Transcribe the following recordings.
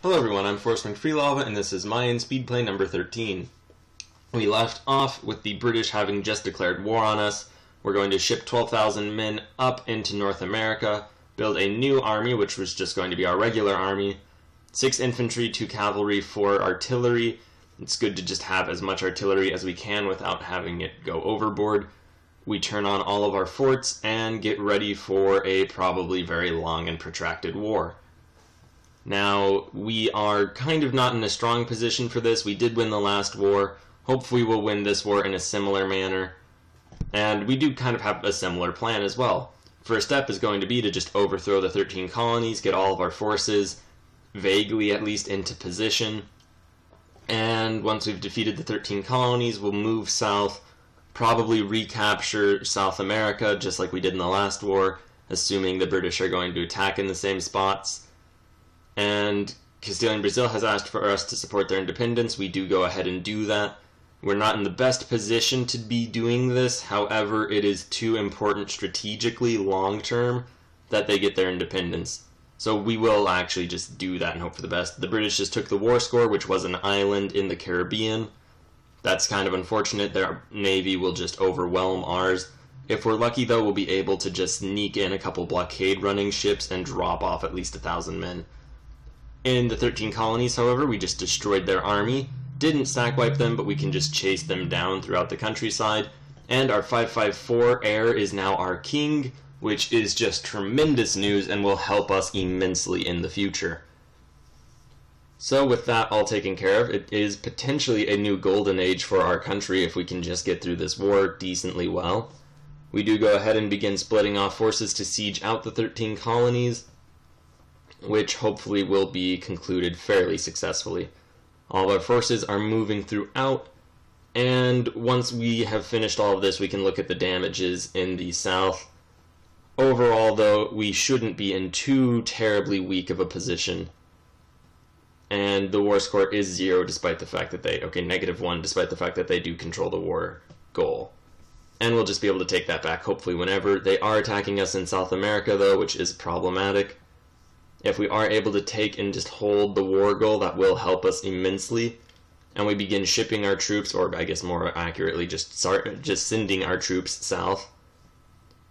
Hello everyone, I'm Forceman Freelava, and this is Mayan Speedplay number 13. We left off with the British having just declared war on us. We're going to ship 12,000 men up into North America, build a new army, which was just going to be our regular army, 6 infantry, 2 cavalry, 4 artillery. It's good to just have as much artillery as we can without having it go overboard. We turn on all of our forts and get ready for a probably very long and protracted war. Now, we are kind of not in a strong position for this. We did win the last war. Hopefully we'll win this war in a similar manner. And we do kind of have a similar plan as well. First step is going to be to just overthrow the 13 colonies, get all of our forces, vaguely at least, into position. And once we've defeated the 13 colonies, we'll move south, probably recapture South America, just like we did in the last war, assuming the British are going to attack in the same spots. And Castilian Brazil has asked for us to support their independence. We do go ahead and do that. We're not in the best position to be doing this, however, it is too important strategically, long-term, that they get their independence. So we will actually just do that and hope for the best. The British just took the war score, which was an island in the Caribbean. That's kind of unfortunate. Their navy will just overwhelm ours. If we're lucky, though, we'll be able to just sneak in a couple blockade-running ships and drop off at least 1,000 men. In the 13 colonies, however, we just destroyed their army. Didn't sack wipe them, but we can just chase them down throughout the countryside. And our 554 heir is now our king, which is just tremendous news and will help us immensely in the future. So with that all taken care of, it is potentially a new golden age for our country if we can just get through this war decently well. We do go ahead and begin splitting off forces to siege out the 13 colonies, which hopefully will be concluded fairly successfully. All of our forces are moving throughout, and once we have finished all of this, we can look at the damages in the south. Overall, though, we shouldn't be in too terribly weak of a position. And the war score is 0 despite the fact that -1 despite the fact that they do control the war goal. And we'll just be able to take that back hopefully whenever. They are attacking us in South America, though, which is problematic. If we are able to take and just hold the war goal, that will help us immensely. And we begin shipping our troops, or I guess more accurately, just sending our troops south.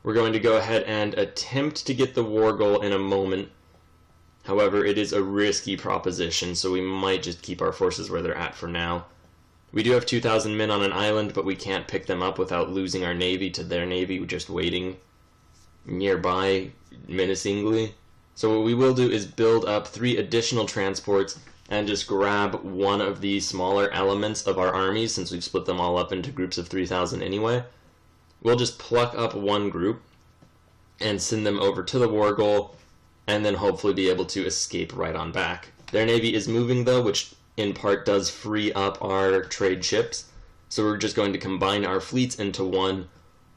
We're going to go ahead and attempt to get the war goal in a moment. However, it is a risky proposition, so we might just keep our forces where they're at for now. We do have 2,000 men on an island, but we can't pick them up without losing our navy to their navy, just waiting nearby menacingly. So what we will do is build up 3 additional transports and just grab one of the smaller elements of our armies, since we've split them all up into groups of 3,000 anyway. We'll just pluck up one group and send them over to the war goal, and then hopefully be able to escape right on back. Their navy is moving, though, which in part does free up our trade ships. So we're just going to combine our fleets into one,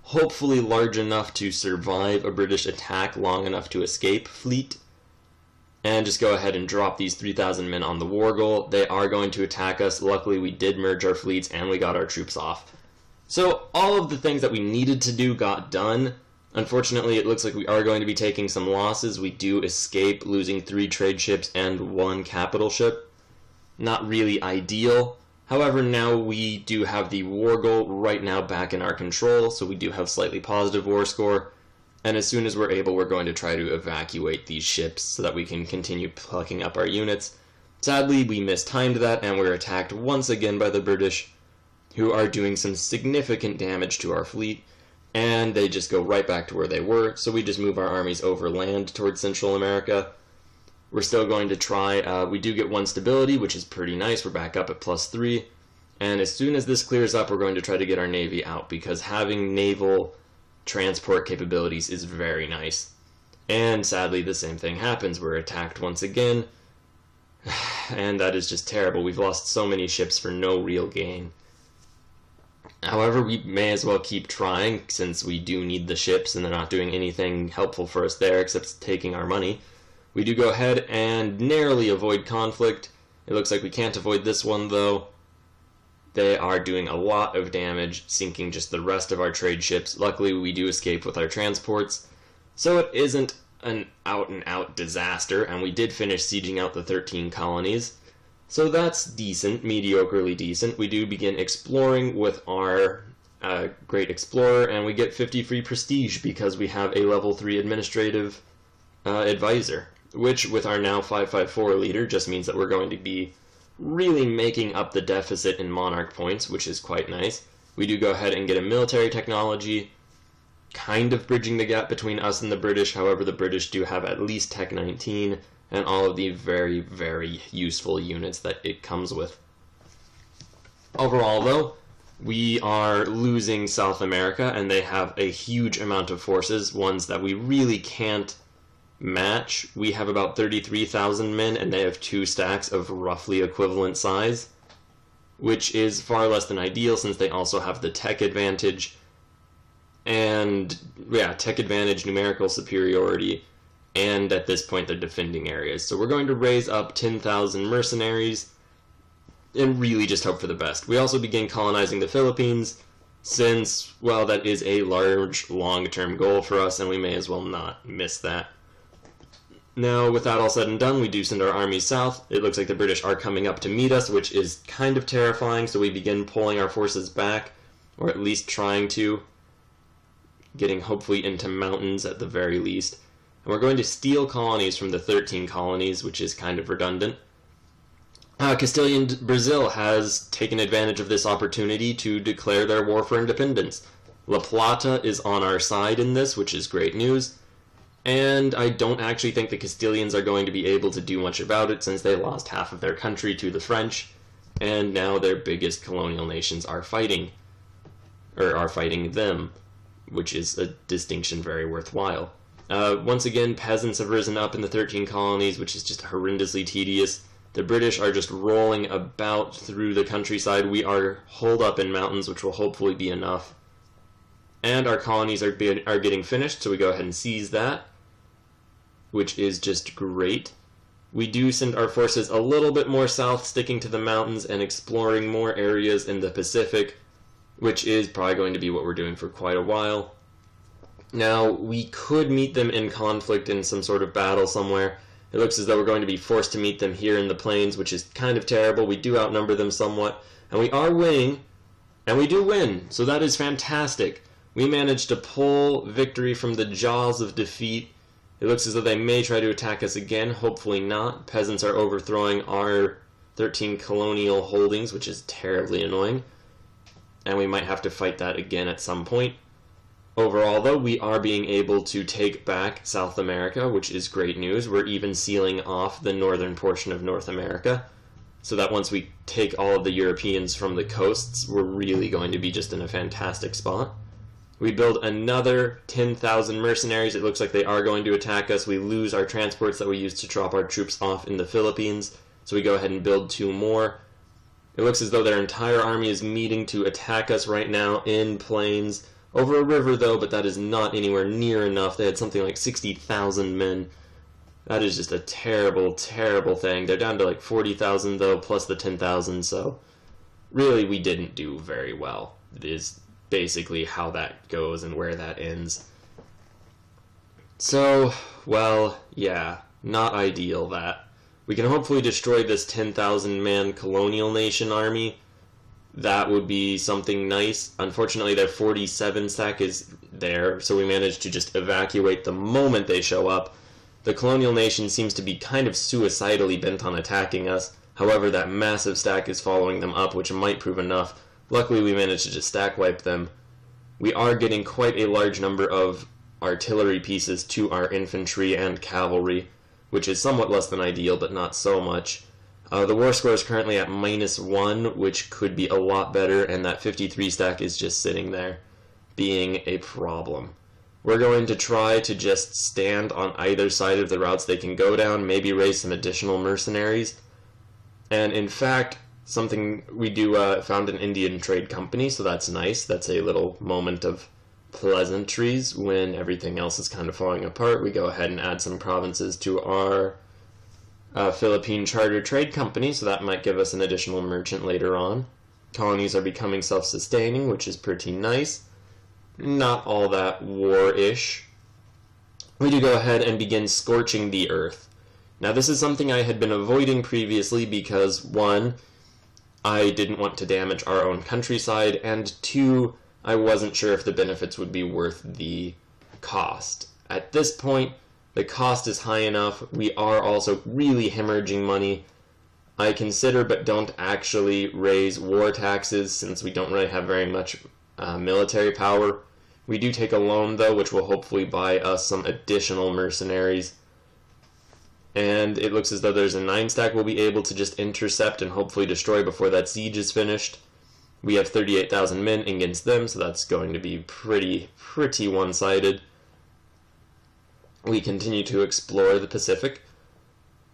hopefully large enough to survive a British attack, long enough to escape fleet, and just go ahead and drop these 3,000 men on the war goal. They are going to attack us. Luckily, we did merge our fleets and we got our troops off. So all of the things that we needed to do got done. Unfortunately, it looks like we are going to be taking some losses. We do escape, losing 3 trade ships and 1 capital ship. Not really ideal. However, now we do have the war goal right now back in our control, so we do have slightly positive war score. And as soon as we're able, we're going to try to evacuate these ships so that we can continue plucking up our units. Sadly, we mistimed that, and we're attacked once again by the British, who are doing some significant damage to our fleet, and they just go right back to where they were, so we just move our armies overland towards Central America. We're still going to try, we do get 1 stability, which is pretty nice. We're back up at +3. And as soon as this clears up, we're going to try to get our navy out, because having naval transport capabilities is very nice. And sadly, the same thing happens. We're attacked once again. And that is just terrible. We've lost so many ships for no real gain. However, we may as well keep trying, since we do need the ships, and they're not doing anything helpful for us there, except taking our money. We do go ahead and narrowly avoid conflict. It looks like we can't avoid this one, though. They are doing a lot of damage, sinking just the rest of our trade ships. Luckily, we do escape with our transports, so it isn't an out-and-out disaster, and we did finish sieging out the 13 colonies. So that's decent, mediocrely decent. We do begin exploring with our Great Explorer, and we get 50 free prestige because we have a level 3 administrative advisor, which with our now 554 leader just means that we're going to be really making up the deficit in monarch points, which is quite nice. We do go ahead and get a military technology, kind of bridging the gap between us and the British. However, the British do have at least Tech 19 and all of the very, very useful units that it comes with. Overall, though, we are losing South America, and they have a huge amount of forces, ones that we really can't match. We have about 33,000 men, and they have 2 stacks of roughly equivalent size, which is far less than ideal since they also have the tech advantage, and yeah, tech advantage, numerical superiority, and at this point the defending areas. So we're going to raise up 10,000 mercenaries and really just hope for the best. We also begin colonizing the Philippines since, well, that is a large long-term goal for us and we may as well not miss that. Now, with that all said and done, we do send our armies south. It looks like the British are coming up to meet us, which is kind of terrifying, so we begin pulling our forces back, or at least trying to, getting hopefully into mountains at the very least. And we're going to steal colonies from the 13 colonies, which is kind of redundant. Castilian Brazil has taken advantage of this opportunity to declare their war for independence. La Plata is on our side in this, which is great news. And I don't actually think the Castilians are going to be able to do much about it since they lost half of their country to the French, and now their biggest colonial nations are fighting them, which is a distinction very worthwhile. Once again, peasants have risen up in the 13 colonies, which is just horrendously tedious. The British are just rolling about through the countryside. We are holed up in mountains, which will hopefully be enough. And our colonies are getting finished, so we go ahead and seize that, which is just great. We do send our forces a little bit more south, sticking to the mountains and exploring more areas in the Pacific, which is probably going to be what we're doing for quite a while. Now, we could meet them in conflict in some sort of battle somewhere. It looks as though we're going to be forced to meet them here in the plains, which is kind of terrible. We do outnumber them somewhat, and we are winning, and we do win, so that is fantastic. We managed to pull victory from the jaws of defeat. It looks as though they may try to attack us again, hopefully not. Peasants are overthrowing our 13 colonial holdings, which is terribly annoying, and we might have to fight that again at some point. Overall, though, we are being able to take back South America, which is great news. We're even sealing off the northern portion of North America, so that once we take all of the Europeans from the coasts, we're really going to be just in a fantastic spot. We build another 10,000 mercenaries. It looks like they are going to attack us. We lose our transports that we used to drop our troops off in the Philippines, so we go ahead and build 2 more. It looks as though their entire army is meeting to attack us right now in plains. Over a river, though, but that is not anywhere near enough. They had something like 60,000 men. That is just a terrible, terrible thing. They're down to like 40,000, though, plus the 10,000, so really we didn't do very well. It is basically how that goes and where that ends. So, well, yeah, not ideal, that. We can hopefully destroy this 10,000-man colonial nation army. That would be something nice. Unfortunately, their 47 stack is there, so we managed to just evacuate the moment they show up. The colonial nation seems to be kind of suicidally bent on attacking us. However, that massive stack is following them up, which might prove enough. Luckily, we managed to just stack wipe them. We are getting quite a large number of artillery pieces to our infantry and cavalry, which is somewhat less than ideal, but not so much. The war score is currently at -1, which could be a lot better, and that 53 stack is just sitting there, being a problem. We're going to try to just stand on either side of the routes they can go down, maybe raise some additional mercenaries. And in fact, something we do found an Indian trade company, so that's nice. That's a little moment of pleasantries when everything else is kind of falling apart. We go ahead and add some provinces to our Philippine Charter Trade Company, so that might give us an additional merchant later on. Colonies are becoming self-sustaining, which is pretty nice. Not all that war-ish. we do go ahead and begin Scorching the Earth. Now this is something I had been avoiding previously because, one, I didn't want to damage our own countryside, and two, I wasn't sure if the benefits would be worth the cost. At this point, the cost is high enough. We are also really hemorrhaging money. I consider but don't actually raise war taxes since we don't really have very much military power. We do take a loan, though, which will hopefully buy us some additional mercenaries. And it looks as though there's a 9-stack we'll be able to just intercept and hopefully destroy before that siege is finished. We have 38,000 men against them, so that's going to be pretty one-sided. We continue to explore the Pacific.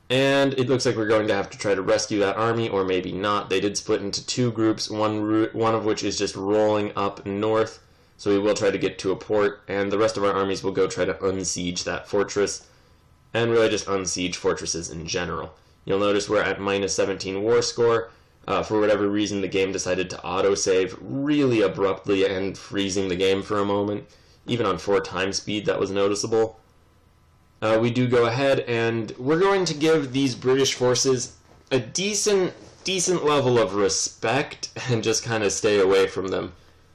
And it looks like we're going to have to try to rescue that army, or maybe not. They did split into two groups, one of which is just rolling up north. So we will try to get to a port, and the rest of our armies will go try to unsiege that fortress, and really just unsiege fortresses in general. You'll notice we're at minus 17 war score. For whatever reason, the game decided to autosave really abruptly and freezing the game for a moment. Even on 4 times speed, that was noticeable. We do go ahead, and we're going to give these British forces a decent level of respect and just kind of stay away from them,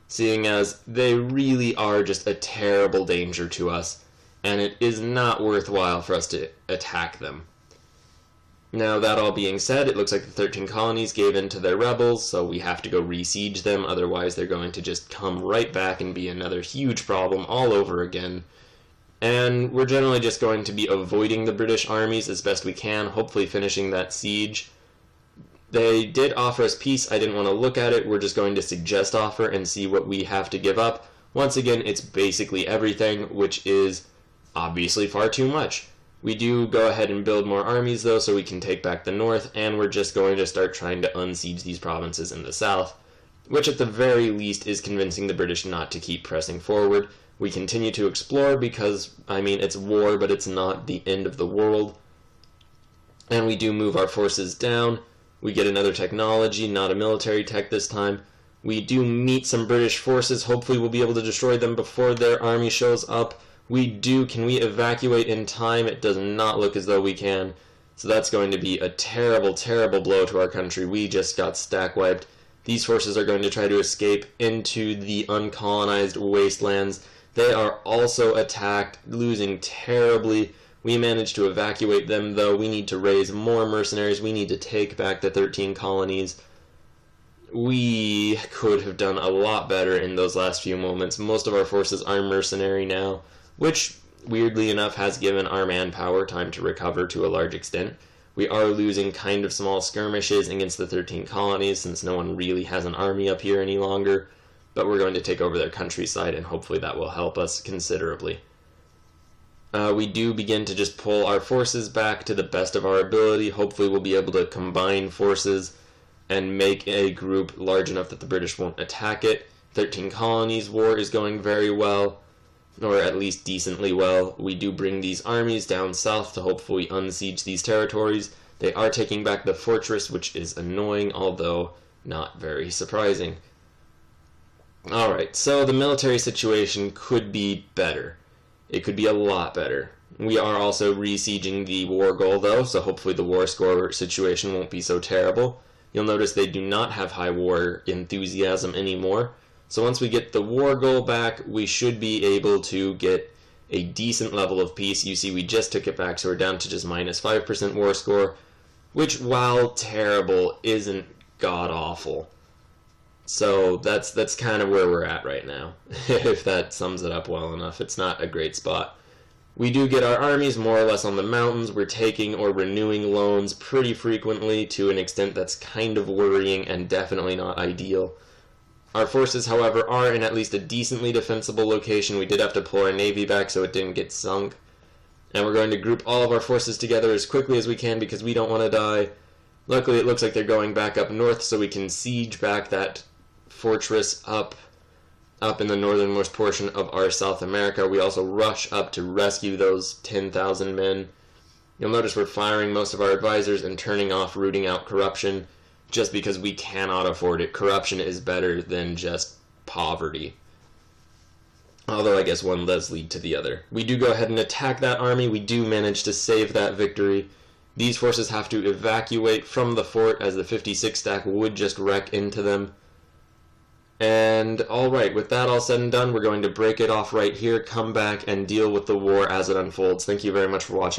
seeing as they really are just a terrible danger to us, and it is not worthwhile for us to attack them. Now, that all being said, it looks like the 13 colonies gave in to their rebels, so we have to go re-siege them, otherwise they're going to just come right back and be another huge problem all over again. And we're generally just going to be avoiding the British armies as best we can, hopefully finishing that siege. They did offer us peace. I didn't want to look at it. We're just going to suggest offer and see what we have to give up. Once again, it's basically everything, which is obviously far too much. We do go ahead and build more armies, though, so we can take back the north, and we're just going to start trying to unsiege these provinces in the south, which at the very least is convincing the British not to keep pressing forward. We continue to explore because, it's war, but it's not the end of the world. And we do move our forces down. We get another technology, not a military tech this time. We do meet some British forces. Hopefully we'll be able to destroy them before their army shows up. Can we evacuate in time? It does not look as though we can. So that's going to be a terrible, terrible blow to our country. We just got stack wiped. These forces are going to try to escape into the uncolonized wastelands. They are also attacked, losing terribly. We managed to evacuate them, though. We need to raise more mercenaries. We need to take back the 13 colonies. We could have done a lot better in those last few moments. Most of our forces are mercenary now, which, weirdly enough, has given our manpower time to recover to a large extent. We are losing kind of small skirmishes against the 13 colonies, since no one really has an army up here any longer. But we're going to take over their countryside, and hopefully that will help us considerably. We do begin to just pull our forces back to the best of our ability. Hopefully we'll be able to combine forces and make a group large enough that the British won't attack it. 13 colonies war is going very well, or at least decently well. We do bring these armies down south to hopefully unsiege these territories. They are taking back the fortress, which is annoying, although not very surprising. Alright, so the military situation could be better. It could be a lot better. We are also re-sieging the war goal, though, so hopefully the war score situation won't be so terrible. You'll notice they do not have high war enthusiasm anymore. So once we get the war goal back, we should be able to get a decent level of peace. You see, we just took it back, so we're down to just minus 5% war score, which, while terrible, isn't god-awful. So that's kind of where we're at right now, if that sums it up well enough. It's not a great spot. We do get our armies more or less on the mountains. We're taking or renewing loans pretty frequently to an extent that's kind of worrying and definitely not ideal. Our forces, however, are in at least a decently defensible location. We did have to pull our navy back so it didn't get sunk. And we're going to group all of our forces together as quickly as we can because we don't want to die. Luckily, it looks like they're going back up north so we can siege back that fortress up in the northernmost portion of our South America. We also rush up to rescue those 10,000 men. You'll notice we're firing most of our advisors and turning off rooting out corruption just because we cannot afford it. Corruption is better than just poverty. Although I guess one does lead to the other. We do go ahead and attack that army. We do manage to save that victory. These forces have to evacuate from the fort as the 56 stack would just wreck into them. And alright, with that all said and done, we're going to break it off right here, come back, and deal with the war as it unfolds. Thank you very much for watching.